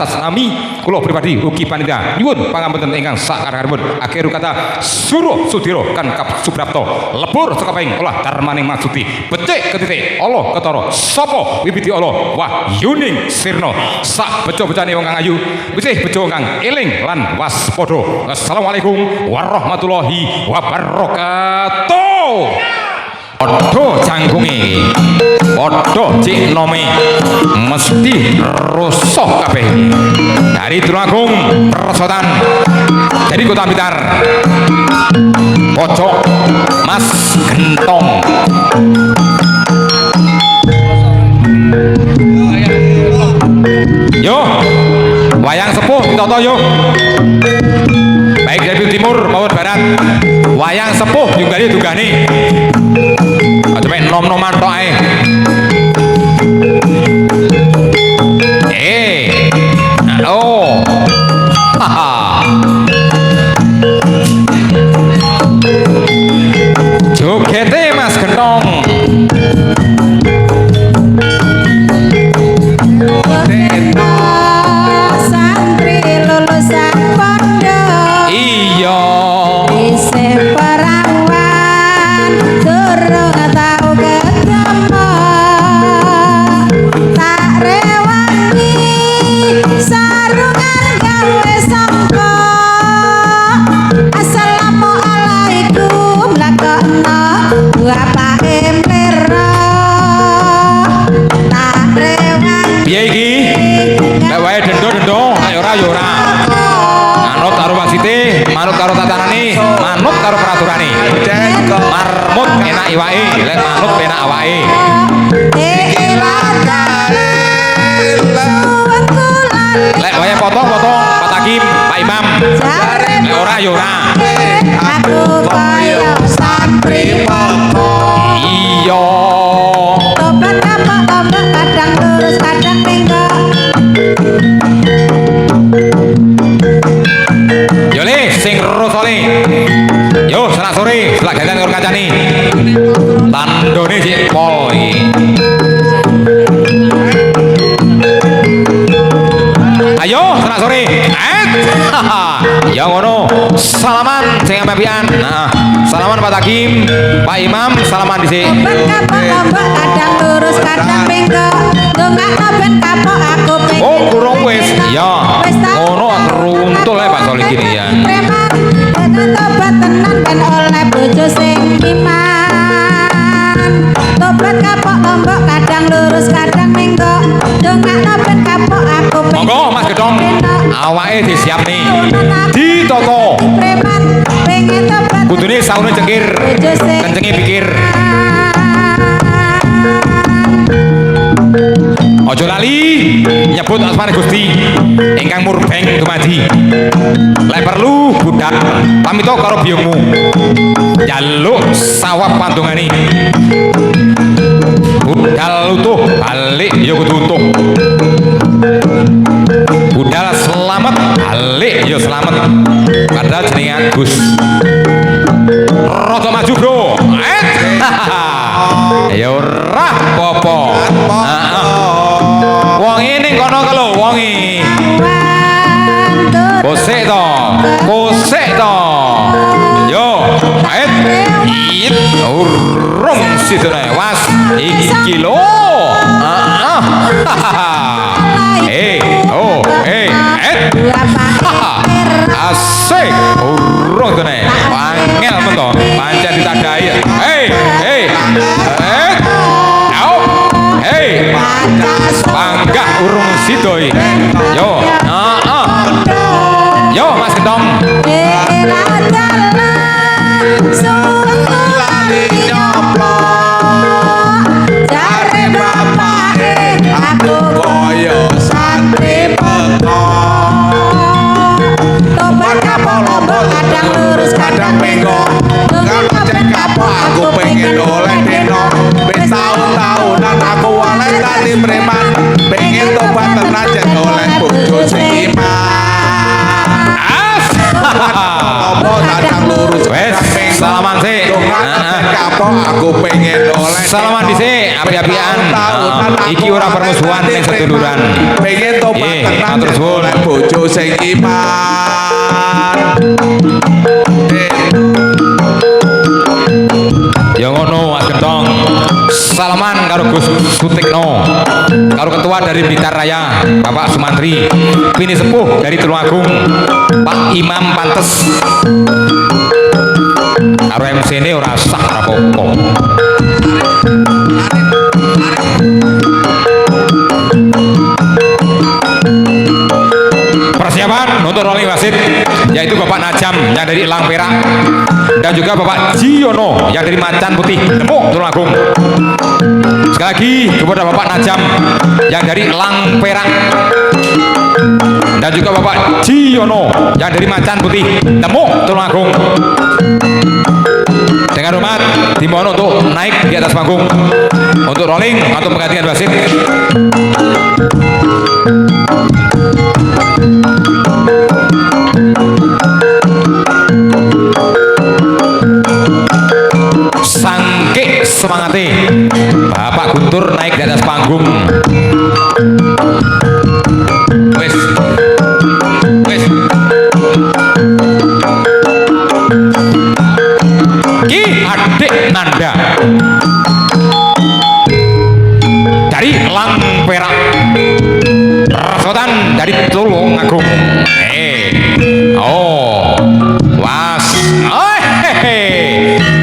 Tas nami kula pribadi ugi panitia nyuwun pangapunten ingkang sakarepipun. Akhir kata Suruh Sudiro kan Kap Suprapto lebur saka paing olah darmaning maksudi becik ketitik Allah ketara sapa wiwiti Allah wah yuning sirna sak beca-becane wong kang ayu wisih beca kang eling lan waspada. Assalamualaikum warahmatullahi wabarakatuh. Podo jangkunge podo cik nome mesti rusuh kabeh dari Tulungagung Persotan dari Kota Blitar pojok Mas Gentong yo wayang sepuh toto yo baik dari timur maupun barat wayang sepuh juga dia dugane aja main nom-noman tok ae. Oh. Haha. Jogete Mas Gentong. Santri lulusan pondok. Iya. Isih perawan durung tau ketemu. Tak rewangi sarungan gawe sangka. Assalamualaikum lakokno bapake mlera. Tak rewangi. Piye iki? Lek wae dendo-dendo ayo ora yo ora. Manut karo wasite, manut karo tatanane, manut karo peraturane. Marmut enak iwake, lek manut penak awake. Lek wae potong-potong Pak Hakim, Pak Imam. Lek ora yo ora. Aku koyo santri pondok. Iya. Tobat apa tobat kadang lurus kadang menggok. Yo le sing rusole. Yo selak sore, selak gantian karo kancane. Tandone sik pol iki. Ayo selak sore. Ya ngono. Salaman sing apian. Nah, salaman Pak Hakim, Pak Imam, salaman dhisik. Tobat kapok tobat kadang lurus kadang menggok. Dongakno ben kapok aku pengen. Oh, kurang wis. Ya. Ngono runtul ae Pak Solikin ya. Preman dengan tobat tenan ben oleh bojo sing iman. Tobat kapok tombok kadang lurus kadang menggok. Dongakno ben kapok aku pengen. Monggo Mas Gedong. Awake disiapne. Ditata. Preman pengen tobat. Kudune saune cengkir. Bojo sing Kencenge pikir. Ojo lali nyebut asmane Gusti ingkang murbeng dumadi. Lek perlu budhak pamita karo biyungmu. Jaluk sawab pandongane. Budal utuh balik ya kudu utuh. Budal selamat balik ya selamat. Padahal jenenge Agus. Rada maju, Bro. Ya ora apa-apa. Heeh. Wonge ning kono ka lho, wonge. Kosek to. Kosek to. Yo, aet. It urung sidene. Was iki lho. Heeh. Oh, et. Asik. Urung tene. Wangel men to. Pancen ditandai. Bangga urung sidoi. Yo, yo Mas Gentong. Jare bapake aku koyo santri pondok. Tobat kapok lombok kadang lurus kadang menggok. Dongakno ben kapok aku pengen oleh deno. Wis taun-taunan aku oleh dadi preman. Pengen tobat tenan jen oleh bojo sing iman. Kadang lurus Wes, salaman sih. kapok aku pengen oleh Salaman dhisik, api-apian. Iki ora permusuhan ning seduluran. Pengen tobat Nggih, tenan matur suwun. oleh bojo sing iman. Ya ngono Mas Gentong. Salaman karo Gus Sutikno. Karo ketua dari Blitar Raya, Bapak Sumantri. Bini sepuh dari Tulungagung, Pak Imam Pantes. Karo MC ini ora sak ora apa-apa. Persiapan untuk rolling wasit yaitu Bapak Najam yang dari Elang Perak dan juga Bapak Jiono yang dari Macan Putih Demuk Tulungagung. Sekali lagi kepada Bapak Najam yang dari Elang Perak dan juga Bapak Jiono yang dari Macan Putih Demuk Tulungagung. Dengan hormat dimohon untuk naik di atas panggung untuk rolling atau penggantian wasit. Sangke semangatnya Bapak Guntur naik di atas panggung. Wes wes Ki adik Nanda dari Elang Perak, Resotan dari Tulungagung. Oh was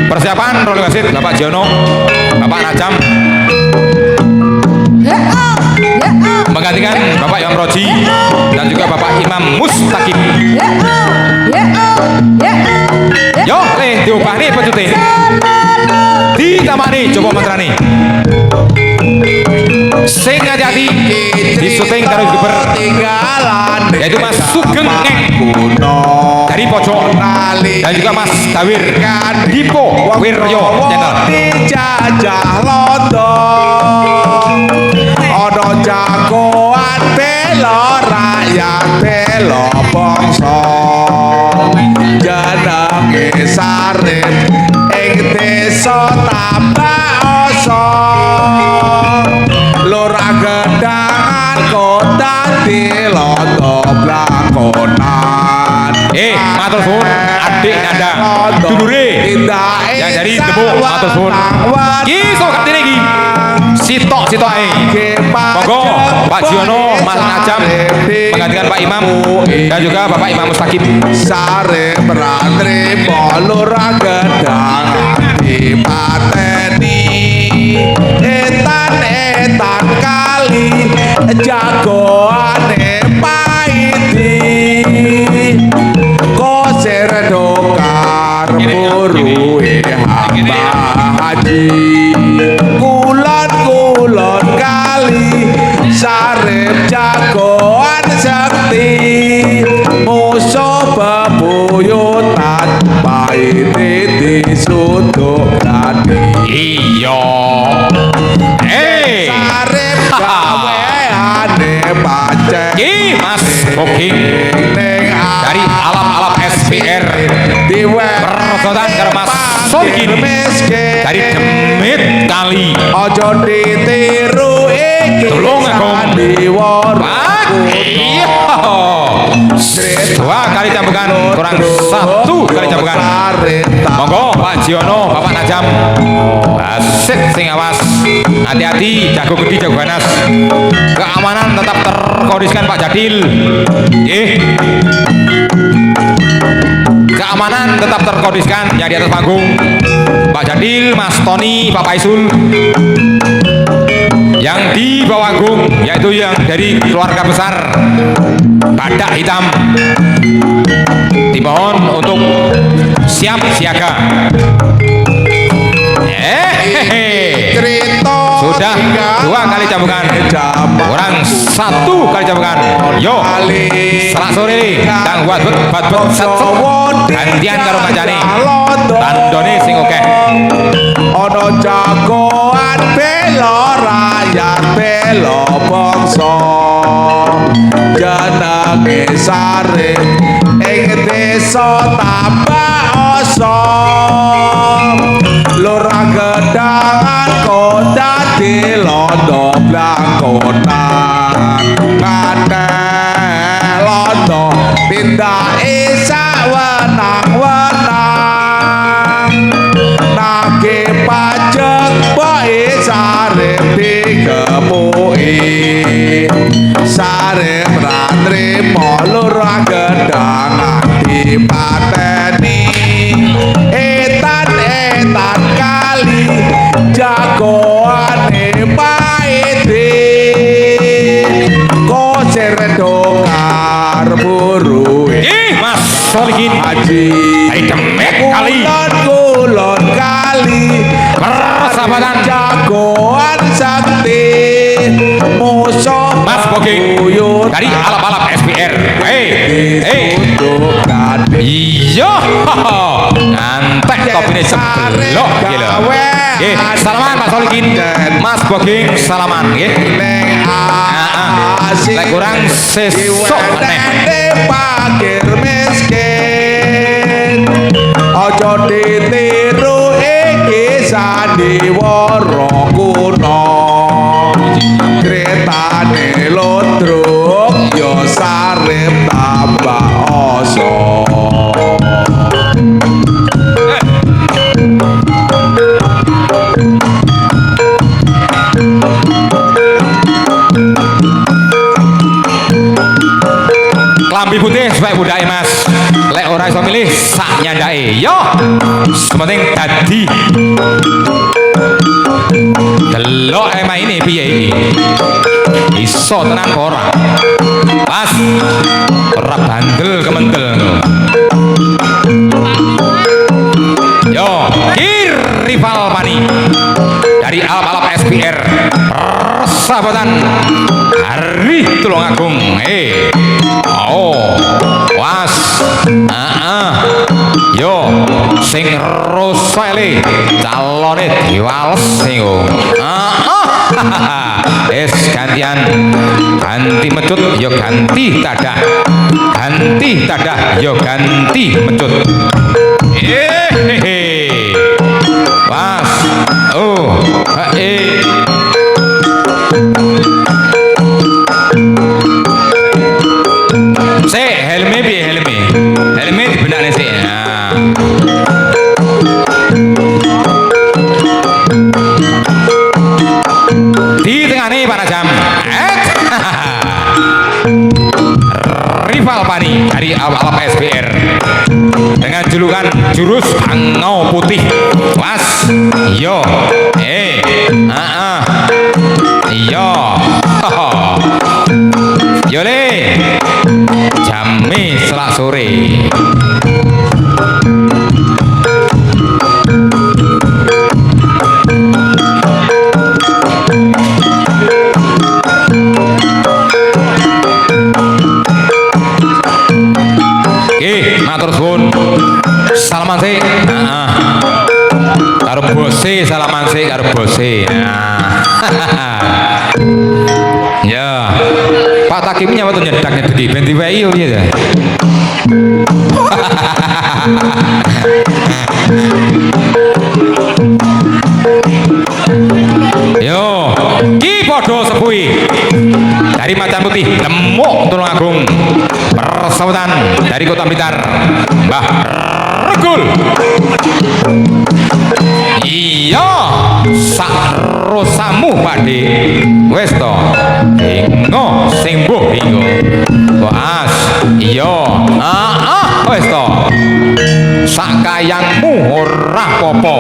persiapan rolling wasit Bapak Jono, Bapak Najam menggantikan Bapak Imam Roji dan juga Bapak Imam Mustaqim. Yo diubah nih pecutih ditamani coba mantrani sing ngajati di syuting karo Giber yaitu Mas Sugeng Ngeng dari pojok dan juga Mas Dawir Dipo Wiryo channel. Dijajah londo ono jagoan bela rakyat bela bangsa jenenge Sarip ing desa Tambaoso lurah Gedangan kota dilondo blakonan. Matur suwun adik Nanda dulure yang dari Demuk matur suwun. Ki sok katene iki sitok-sitok ae. Monggo Pak Jiono, Mas Najam menggantikan Pak Imam dan juga Bapak Imam Mustaqim. Sare berantri lurah Gedangan dipateni etan kali jagoane paiti koser dokar buruhe hamba haji kulon kali Sarip jagoan sakti musuh bebuyutan paiti disuduk tadi. Iya. Sarip gaweane pacet. Ki Mas Booking dari alam-alam SPR Persotan karo Mas Solikin dari Demit Kali ojo ditiru iki Tulungagung. Iya. Dua kali cambukan kurang satu kali cambukan. Monggo Pak Jiono, Bapak Najam. Asit sing awas. Hati-hati jago gede jago ganas. Keamanan tetap terkondisikan Pak Jadil. Keamanan tetap terkondisikan yang di atas panggung. Pak Jadil, Mas Tony, Pak Paisul. Yang di bawah panggung yaitu yang dari keluarga besar Badak Hitam. Dimohon untuk siap siaga. Sudah dua kali cambukan kurang satu kali cambukan. Yo selak sore dan buat gantian karo kancane tandone sing oke. Ono jagoan bela rakyat bela bangsa jenenge Sarip ing desa Tambaoso lurah Gedangan kota dilondo londo blangkonan nganeh londo tindake sawenang-wenang nake pajak bae sarep dikemuki sarep ra trimo lurah gedang dipateni etan kali jagoane paede kocer dokar buru Mas Solihin haji dari Demek kali kulon kali persahabatan jagoan sakti musuh Mas Boging dari alap-alap SPR. Iya, ngantek topine seblok gitu. Salaman Mas Solihin, Mas Boging salaman nggih. Lek kurang sesuk neh. Pakir miskin aja ditiru iki sandiwara kuno kretane lodruk ya sarep tambah asa Lambi putih supaya budake Mas. Lek ora iso milih sak nyandake. Yo. Sementing dadi. Delok emang ini piye iki? Iso tenan apa ora? Mas. Ora bandel kemendel. Yo, Kir rival Pani dari alap-alap SPR. Persahabatan Hari Tulungagung. Oh, was, yo, sing rosele calone diwales sing es gantian ganti mecut yo ganti tadah yo ganti mecut was oh helme dibenakne sik. Di tengahne para jam. Rival Pani dari alap SPR dengan julukan jurus angau putih. Was, yo, yo, yole. Jami selak sore. Matur suwun. Salaman sik. Karo bose salaman sik karo bose. Ya. Pak Takim nyapa tuh nyedak di ben diwehi yo piye ta? Yo, ki padha sepuhi. Dari Macan Putih, Lemuk Tulungagung. Persahabatan dari Kota Blitar, Mbah Regul. Iya, sak rosamu Pakde. Wes to. Bingo sing mbuh bingo. Bas, iya. Wes to. Sak kayangmu ora apa-apa.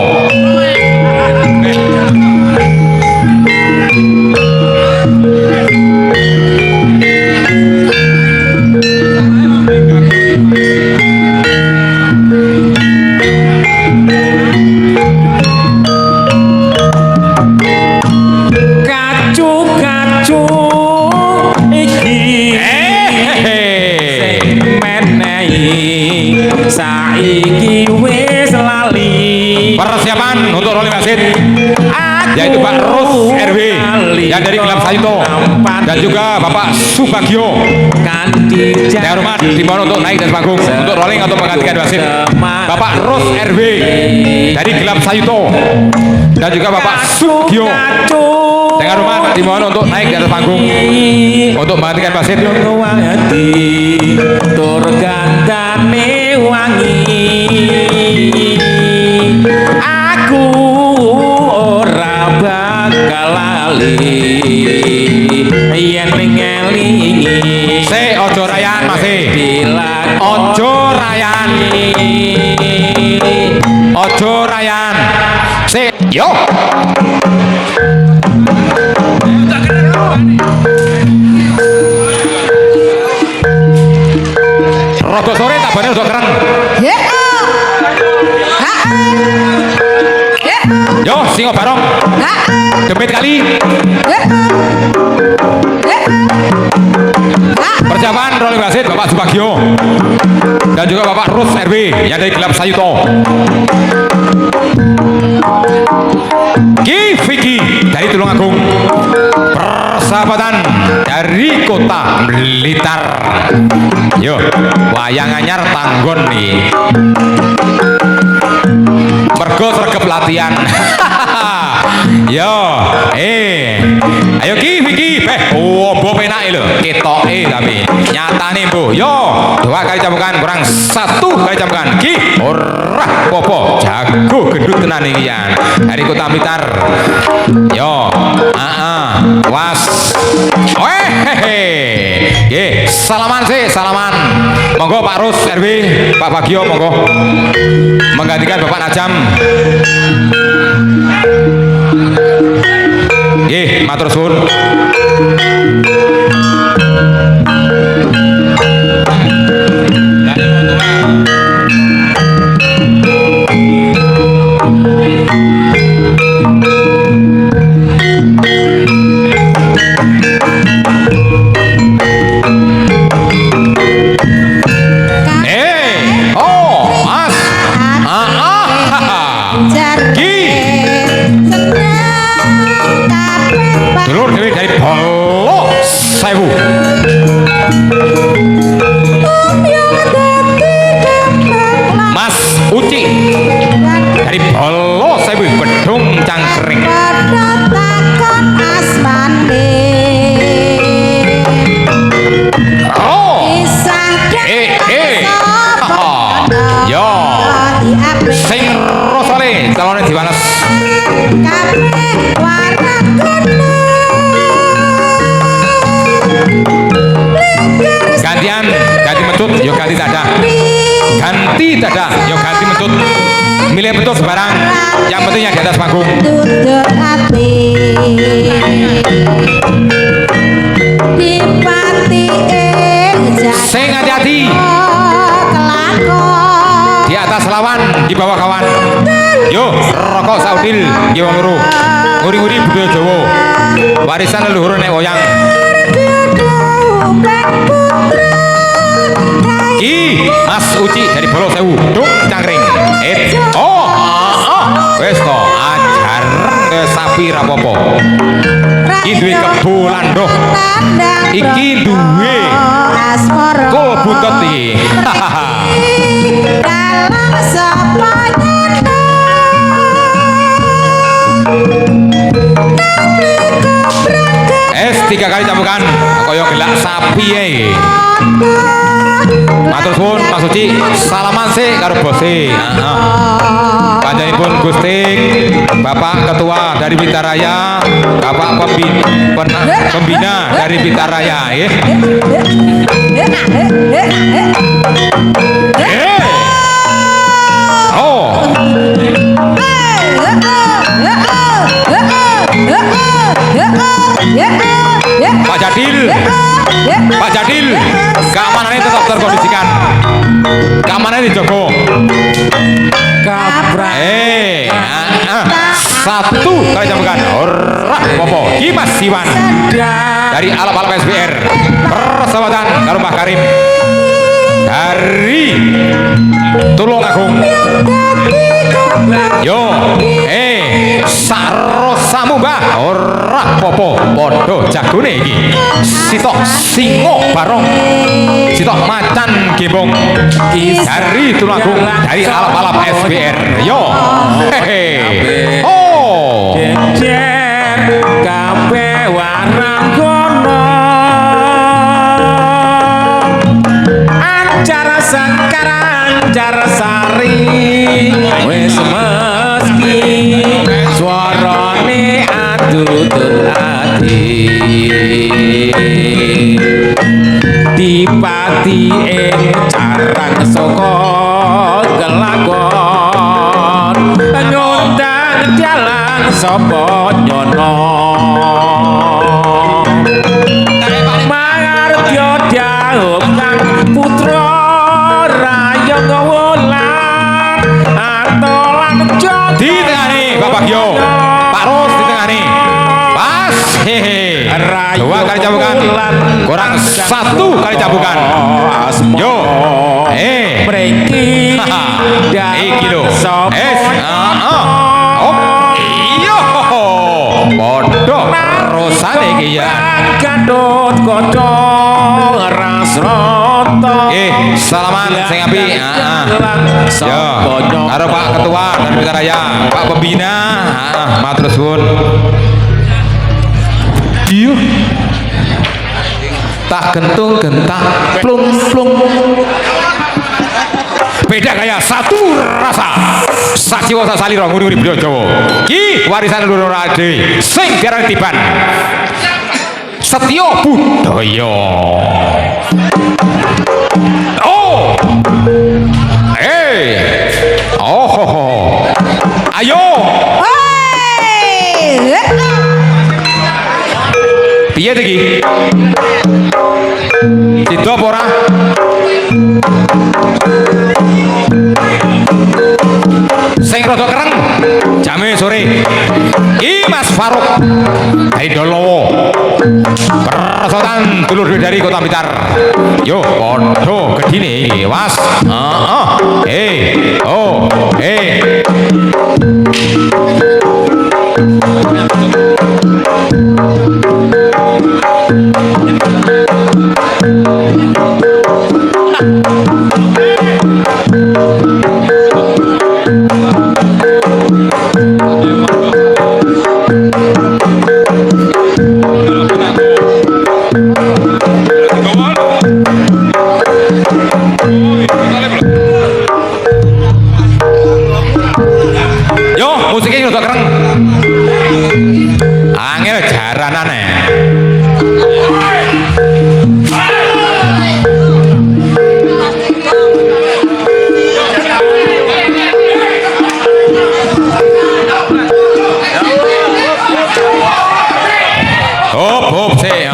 Saiki wis lali. Persiapan untuk rolling wasit yaitu Pak Rus RW yang dari Klub Sayuto dan juga Bapak Subagio. Saya hormat dimohon untuk naik dari panggung untuk rolling atau penggantian wasit. Bapak Rus RW dari Klub Sayuto dan juga Bapak Subagio. Dengan rumah dimohon untuk naik di atas panggung untuk menggantikan wasit. Wadi tur gandane wangi aku ora bakal lali yen ngelingi Ojo rayan masih. dilak Ojo rayan. Ojo rayan. Yo. Rogo sore tak bener udah keren. Yo, singo barong. Demit kali. Persiapan rolling wasit Bapak Subagio dan juga Bapak Rus RW yang dari Gelap Sayuto. Ki Vicky dari Tulungagung. Persahabatan dari Kota Blitar. Yo, wayang anyar tanggon nih. Mergo sregep latihan. Yo, ayo Ki Vicky, ombo penake lho, ketoke tapi nyatane mbuh. Yo, 2 kali cambukan kurang 1 kali cambukan. Ki ora popo, jago gendut tenan iki yan. Dari Kota Blitar. Yo, was. Nggih, salaman sih, salaman. Monggo Pak Rus RW, Pak Bagio monggo. Menggantikan Bapak Najam. Nggih, matur suwun. Dulur dewe dari Bolo Sewu. Mas Uci dari Bolo Sewu Gedung Cangkring. Yo sing rosale calone diwales. Gantian, ganti metut, yo ganti dada. Ganti dada, yo ganti metut. Milih metut sembarang, yang pentingnya di atas panggung. Sing hati-hati. Di atas lawan, di bawah kawan. Yo, rokok saudil, nggih wong loro. Nguri-nguri budaya Jawa. Warisan leluhur nek wayang. Ki Mas Uci dari Bolo Sewu, Dung Cangkring. Wes to, ajar ke sapi rapopo. Iki duwe kebo landoh. Iki duwe kul buntut iki. Tiga kali cambukan kaya gelak sapi ae. Matur suwun Mas Uci, salaman sih karo bose. Panjenenganipun Gusti Bapak Ketua dari Blitaraya, Bapak Pembina dari Blitaraya nggih. Pak Jadil, Pak Jadil, keamanannya tetap terkondisikan, keamanannya dijogo. Satu kali cambukan, ora popo. Kimas Siwan dari alap-alap SBR, persahabatan karo Mbah Karim dari Tulungagung. Yo, sarosamu Mbah, ora popo, podo jagone iki. Sitok singo barong, sitok macan gembong dari Tulungagung, dari alap-alap SBR. Yo, kabeh warang kono ancar sekarang ancar sari wis mesti swarane adutut ati dipati ing carang saka kelakon ngundang dalan sapa nyono mangartya dawuh kang putra rayong wulan atolan jati Di tengah nih Bapak Gio, Pak Ros di tengah nih. Pas, hehe. 2 kali cabukan, kurang 1 kali cabukan. Yo, mriki iki lho. Oh, iya. Podo terusan iki ya. Gadot kaca rasrata. Salaman sing apik. Yo, karo Pak Ketua dan Bintang Raya, Pak Pembina. Matur suwun. Iya. Tak gentung gentak plung plung. Beda gaya satu rasa. Sajiwa sasalira nguri-nguri budaya Jawa. Ki warisan leluhur ade sing diarani tiban. Setya budaya. Oh. Oh. Ayo. Piye iki? Sido apa ora? Sing rada kereng jame sore. Ki Mas Faruk dari Dolowo. Persotan dulur dari Kota Blitar. Yo padha gedine iki, Was. Heeh. Oh. Yo, musiknya udah keren. Angel jaranane. Hop sih.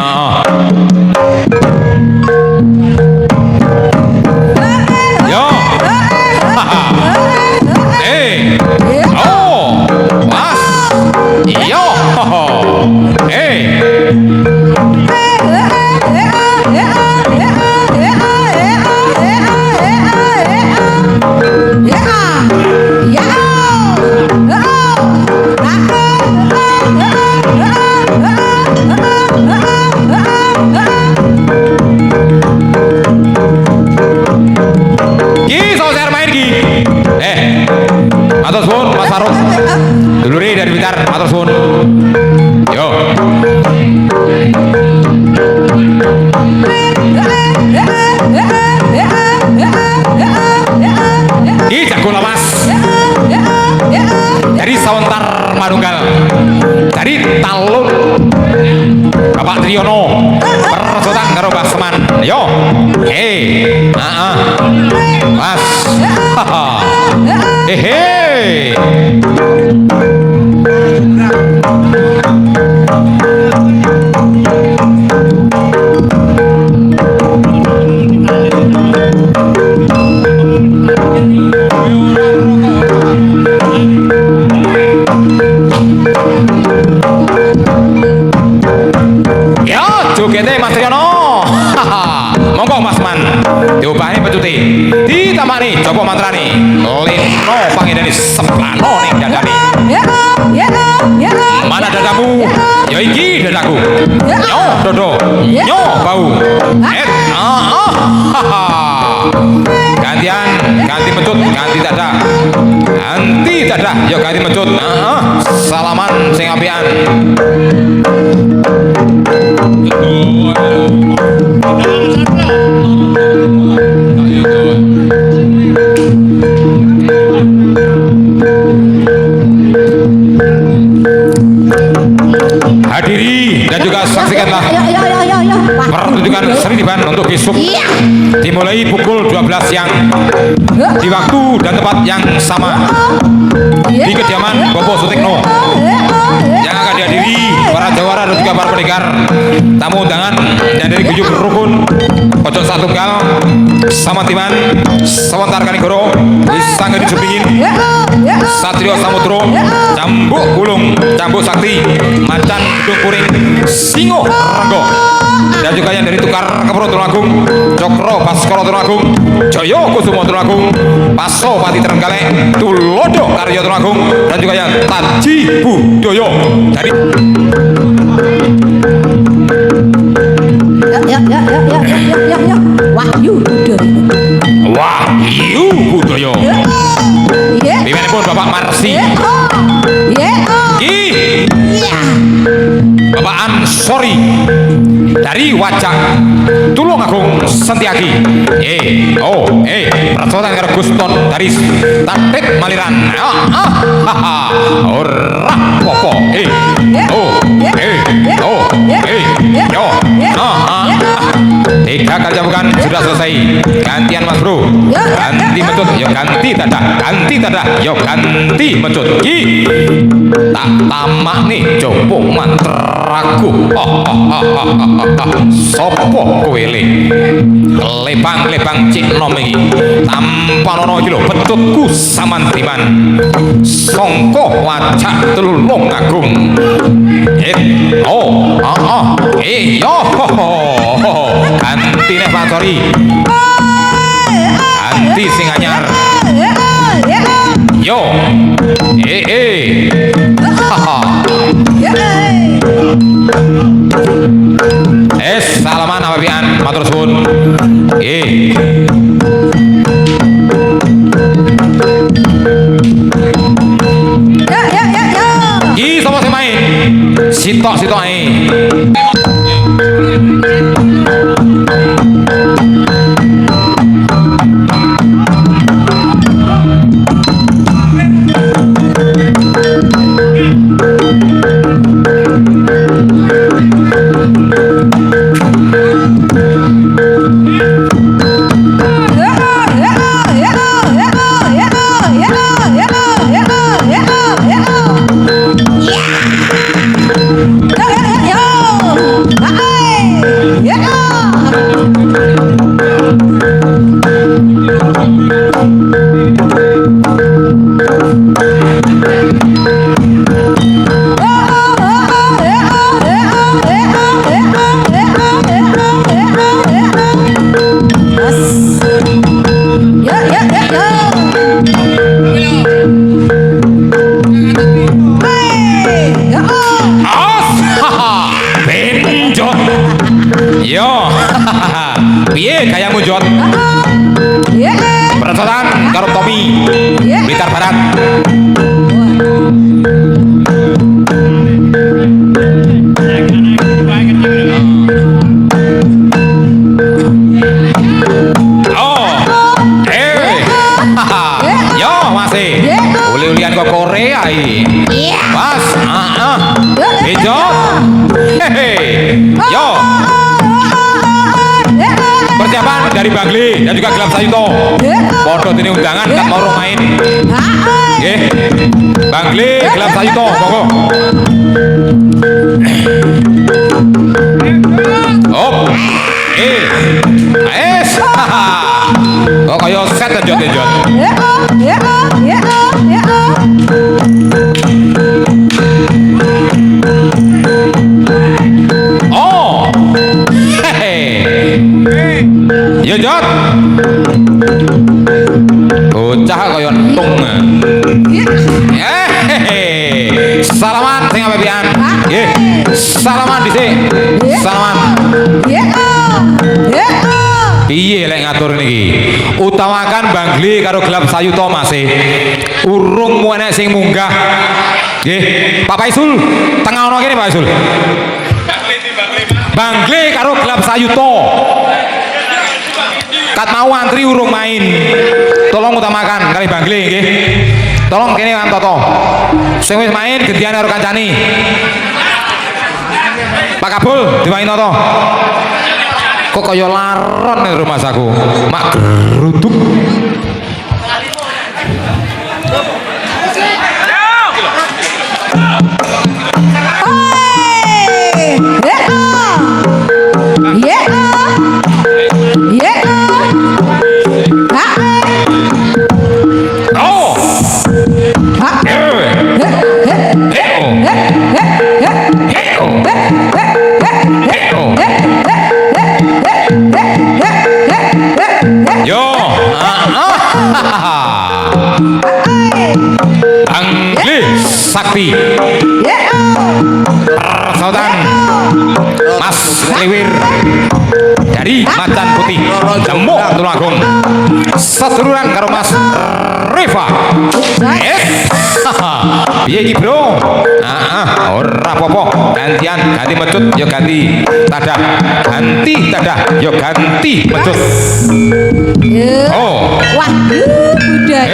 Yo. Oh. Mas. Yo. Matur suwun Mas Faruk. Dulure dari Blitar, matur suwun. Yo. Ki jago lawas. Dari Sawentar Manunggal. Dari Talun Bapak Triyono. Persotan karo Mbah Seman. Yo. Mas. Ya, jogete Mas Triyono. Monggo Mas Man. Diobahi pecuti. Ditamani Joko mantrane. Lino pangidani seplano ning dadane. Mana dadamu? Ya iki dadaku. Yo dodo. Yo bau. gantian, ganti mecut, ganti dadah. Ganti dadah, yo ganti mecut. Salaman sing apian. Hadiri dan juga saksikanlah pertunjukan seni tiban untuk besok dimulai pukul 12 siang di waktu dan tempat yang sama di kediaman Bobo Sutikno yang akan dihadiri para jawara dan juga para pendekar, tamu undangan dan dari Guyub Rukun Ojo Satunggal Samantiman Sawantar Kanigoro Sangga Disubingin Satrio Samudro Cambuk Bulung Cambuk Sakti Macan Gedung Kuring Singo Renggo dan juga yang dari Tukar Kepro Tulungagung Cokro Baskoro Tulungagung Joyo Kusumo Tulungagung Paso Pati Terenggalek Tulodo Karyo Tulungagung dan juga yang Taji Budoyo dari ya Wahyu Budoyo. Wahyu Budoyo. Pimpinanipun Bapak Marsi. Bapak Ansori dari Wajak Tulungagung Sentiaki. Persoalan karo Guston dari Tatik Maliran. Ora popo. Tiga kali cambukan sudah selesai. Gantian Mas Bro. Ganti mecut, yo ganti dadah. Ganti dadah, yo ganti mecut. Tak tamak nih coba mantraku. Sopo kowe le? Lebang-lebang cik nom iki. Tampanono iki lho petutku Samantiman. Songko Wajak Tulungagung. Ganti nih Pak Sori. Ganti sing anyar. Yo. Salaman apa pian matur suwun. Iki sapa sing main? Sitok-sitok ae. Piye gayamu Jot? Persoalan karo Tommy Blitar Barat. Yo masih uli-ulian kok Korea iki. Mas, Jot. Yo. Persiapan dari Bangli dan juga Gelap Sayuto. Podo ini undangan kan mau main. Nggih. Bangli, Gelap Sayuto, monggo. Op. Kok kaya set Jot. Yo Jot. Bocah kaya entung. Salaman sing ape pian? Nggih. Salaman dhisik. Salaman. Piye lek ngatur niki? Utamakan Bangli karo gelap sayuta masih. Urung mu enek sing munggah. Nggih, Pak Paisul, tengah ono kene Pak Paisul. Bangli karo gelap sayuta. Kat mau antri urung main. Tolong utamakan kali Bangli nggih. Tolong kene Antoto. Sing wis main gantian karo kancane. Pak Kabul diwain to. Kok kaya laron ning rumah saku. Mak geruduk. Bangli Sakti Persautan Mas Liwir dari Macan Putih Demuk Tulungagung seduluran karo Mas Reva. Piye iki bro? Ora apa-apa, gantian ganti mecut ya ganti tadah, ganti tadah ya ganti mecut. Oh, wah, udah.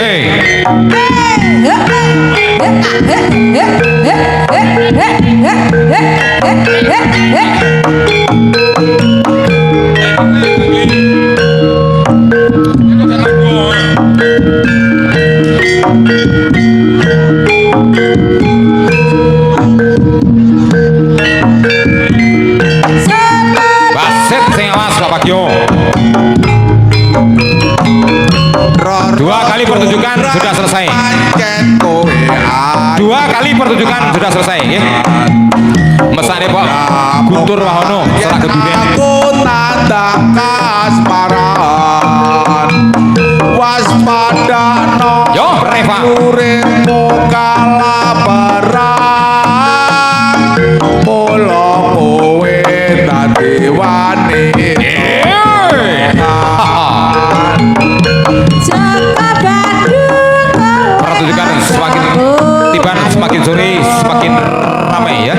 Baset sing awas Pak Bagio. Dua kali pertunjukan sudah selesai. Dua kali pertunjukan sudah selesai nggih. Mesane Pak Guntur Wahono salah kedune. Aku tanda kasmaran waspada no. Yo Reva. Uripmu kalabaran mula kowe dadi wanita. Pertunjukan semakin tiba semakin sore semakin ramai ya.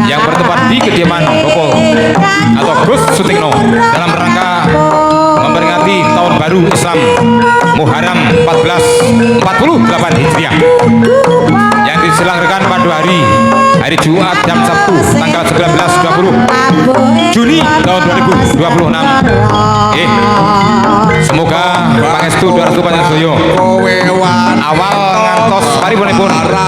Yang bertempat di kediaman Bapak atau Gus Sutikno dalam rangka memperingati tahun baru Islam Muharram 1448 Hijriah yang diselenggarakan pada hari Jumat jam Sabtu tanggal 19-20 Juni tahun 2026. Semoga pangestu 200 panjenengan awal ngantos paripun acara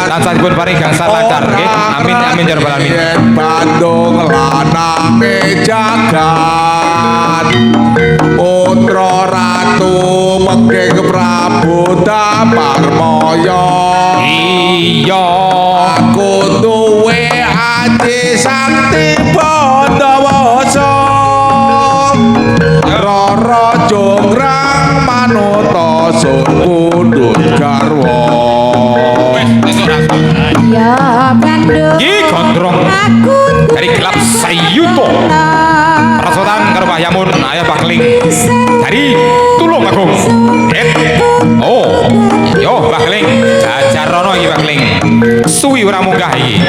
tansahipun paring gangsal lancar nggih. Amin amin ya rabbal alamin. Bandung lanange jagat putra ratu mengking Prabu Damarmaya. Iya Aku duwe ati sakti Pandawasa Rara Jonggrang Manuta Sun Pundhut Garwa. Ya Bandung Ki gondrong aku dari gelap sayuto Persautan karo Pak Yamun ayah Pak Keling dari Tulungagung. Oh yo Pak Keling jajarono iki Pak Keling suwi ora munggah iki.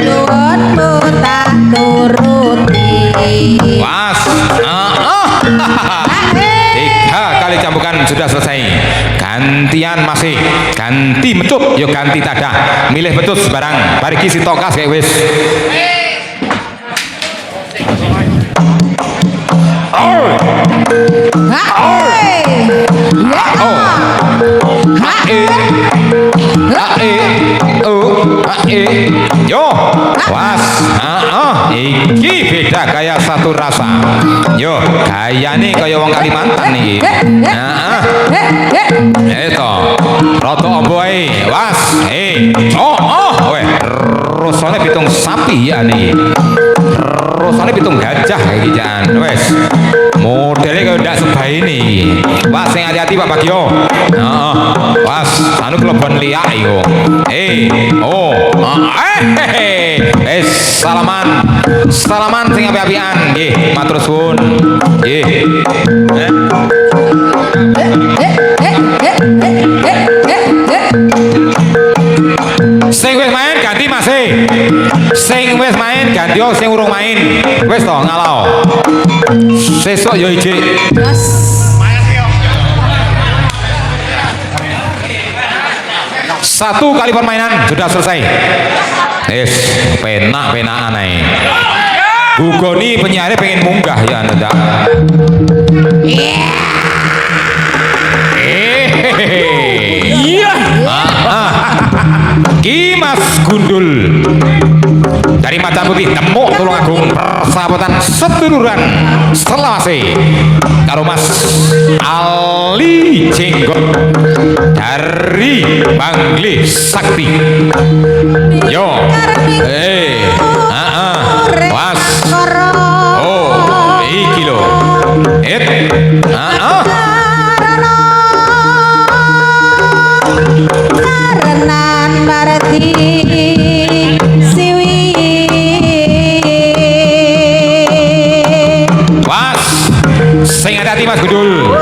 Nurutmu tak turuti. Was 3 kali cambukan sudah selesai. Gantian masih ganti mecut yo ganti tadah milih betul sebarang bariki si tokas kayak wis. Yo was iki beda kayak satu rasa. Yo gayane kaya wong Kalimantan iki. Eto roto opo ae was weh rusane pitung sapi ya niki. Rusane pitung gajah iki jan wes modelnya kayak ndak sebaini Mas sing hati-hati Pak Bagio heeh Mas anu kelebon liak yo salaman sing api-apian nggih matur suwun nggih sing wis main ganti Mas sing wis main ganti sing urung main wis to ngalau sesuk yo ijik satu kali permainan sudah selesai penak-penakan ae Bugoni penyiarnya pengen munggah ya anda iya Ki Mas Gundul dari Macan Putih Temuk Tulungagung persahabatan seduluran selawase karo Mas Ali Jenggot dari Bangli Sakti yo Mas iki lho karenan barati siwi Mas sing hati-hati Mas Gundul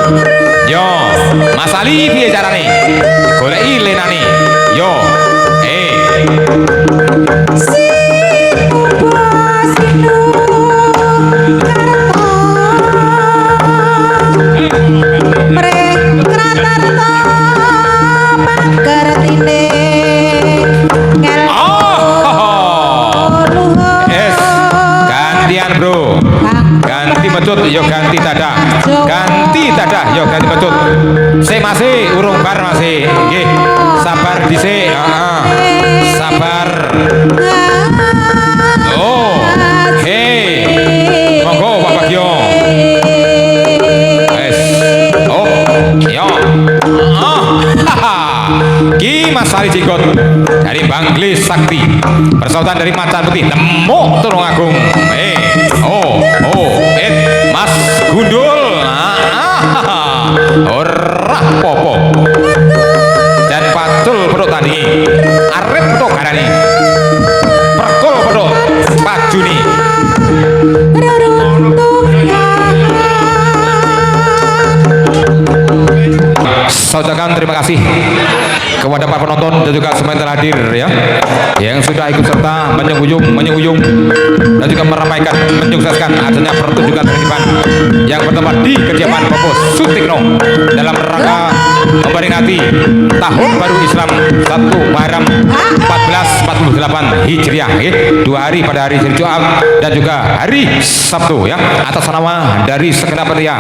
yo Mas Ali piye carane goleki lenane yo gantian bro ganti becut yo ganti dadah yo ganti becut masih urung bar masih nggih sabar dhisik sabar monggo Pak Bagio yo Ki Mas Ali Jenggot dari Bangli Sakti persahabatan dari Macan Putih Temuk Tulungagung Mas Gundul ora popo dan pacul pedok tandingi arep pedok garani perkul pedok pajuni Saudakan terima kasih kepada para penonton dan juga semua yang telah hadir ya yang sudah ikut serta menyungguh dan juga meramaikan menyukseskan adanya pertunjukan penghidupan yang bertempat di kediaman Bapak Sutikno dalam rangka memperingati tahun baru Islam 1 Muharram 1448 Hijriah 2 hari pada hari Jumat dan juga hari Sabtu ya atas nama dari segenap panitia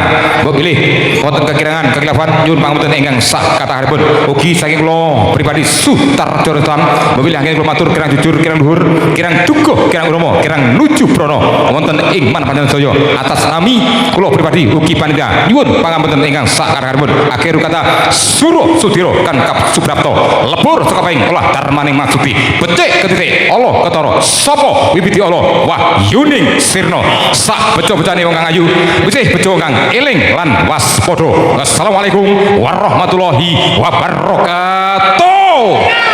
mbok pilih wonten kekirangan kekilafan nyuwun pangapunten ingkang sak kathahipun ugi saking kula pribadi Sutarjo Islam mobil yang kula matur kirang jujur kirang luhur kirang dukuh kirang uromo kirang nuju prono wonten ing manah Panjenengan atas nami kula pribadi ugi panitia nyuwun pangapunten ingkang sak kathahipun akhir kata Suruh Sudiro kan Kap Suprapto lebur saka paing olah darmaning maksudi becik ketitik Allah ketara sapa wibiti Allah wah yuning sirna sak beco-becane wong kang ayu wis beco kang eling lan waspada. Assalamualaikum warahmatullahi wabarakatuh.